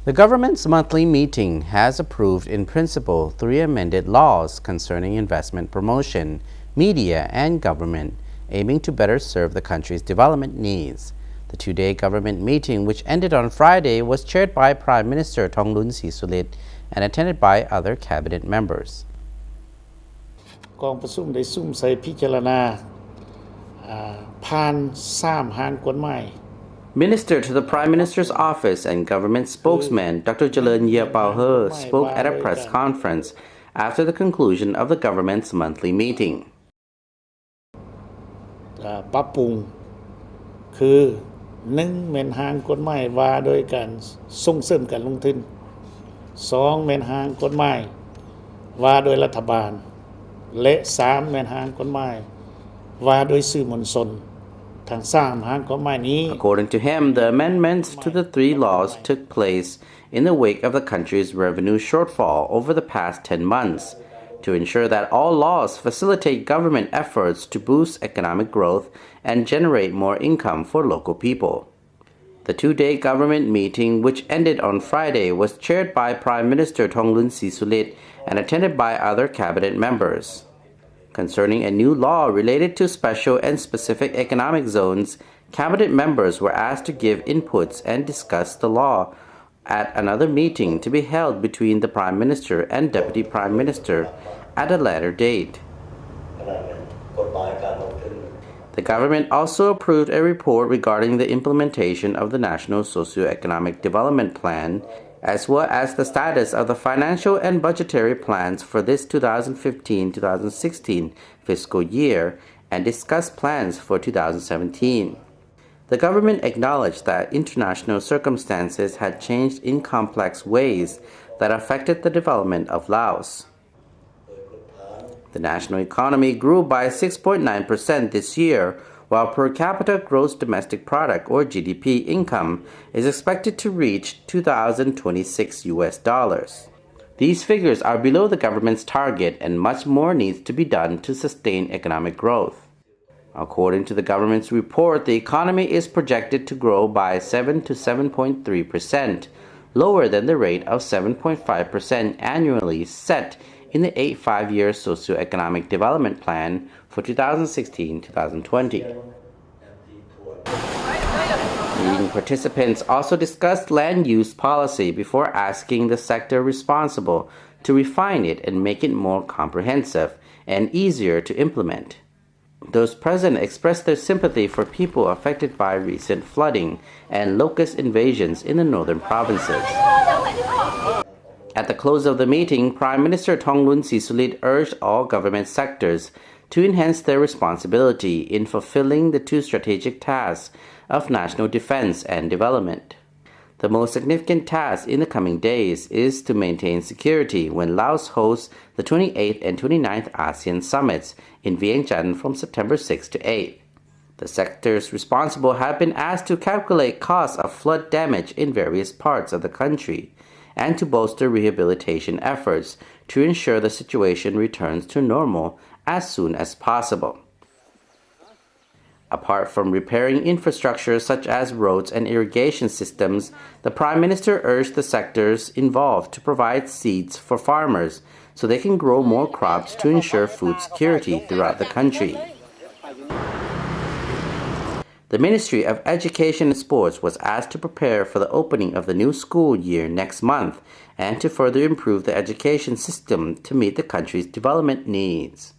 The government's monthly meeting has approved in principle 3 amended laws concerning investment promotion, media, and government, aiming to better serve the country's development needs. The two-day government meeting, which ended on Friday, was chaired by Prime Minister Thongloun Sisoulith and attended by other cabinet members. กองประชุมได้ซุ่มใส่พิจารณาผ่าน3หางกฎหมาย Minister to the Prime Minister's office and government spokesman Dr. Chaleun Yiapaoher spoke at a press conference after the conclusion of the government's monthly meeting. ปรับปรุงคือ1แม่นหางกฎหมายว่าโดยการส่งเสริมการลงทุน2แม่นหางกฎหมายว่าโดยรัฐบาลและ3แม่นหางกฎหมายว่าโดยสื่อมวลชนทั้ง3หางกฎหมายนี้ According to him, the amendments to the 3 laws took place in the wake of the country's revenue shortfall over the past 10 months to ensure that all laws facilitate government efforts to boost economic growth and generate more income for local people. The two-day government meeting, which ended on Friday, was chaired by Prime Minister Thongloun Sisoulith and attended by other cabinet members. Concerning a new law related to special and specific economic zones, cabinet members were asked to give inputs and discuss the law at another meeting to be held between the Prime Minister and Deputy Prime Minister at a later date. The government also approved a report regarding the implementation of the National Socio-Economic Development Plan, as well as the status of the financial and budgetary plans for this 2015-2016 fiscal year, and discussed plans for 2017. The government acknowledged that international circumstances had changed in complex ways that affected the development of Laos. The national economy grew by 6.9% this year, while per capita gross domestic product or GDP income is expected to reach $2,026. These figures are below the government's target, and much more needs to be done to sustain economic growth. According to the government's report, the economy is projected to grow by 7 to 7.3%, lower than the rate of 7.5% annually set in the 8 5-year socio-economic development plan for 2016-2020. Meeting participants also discussed land use policy before asking the sector responsible to refine it and make it more comprehensive and easier to implement. Those present expressed their sympathy for people affected by recent flooding and locust invasions in the northern provinces. At the close of the meeting, Prime Minister Thongloun Sisoulith urged all government sectors to enhance their responsibility in fulfilling the 2 strategic tasks of national defense and development. The most significant task in the coming days is to maintain security when Laos hosts the 28th and 29th ASEAN summits in Vientiane from September 6 to 8. The sectors responsible have been asked to calculate costs of flood damage in various parts of the country and to bolster rehabilitation efforts to ensure the situation returns to normal as soon as possible. Apart from repairing infrastructure such as roads and irrigation systems, the Prime Minister urged the sectors involved to provide seeds for farmers so they can grow more crops to ensure food security throughout the country. The Ministry of Education and Sports was asked to prepare for the opening of the new school year next month and to further improve the education system to meet the country's development needs.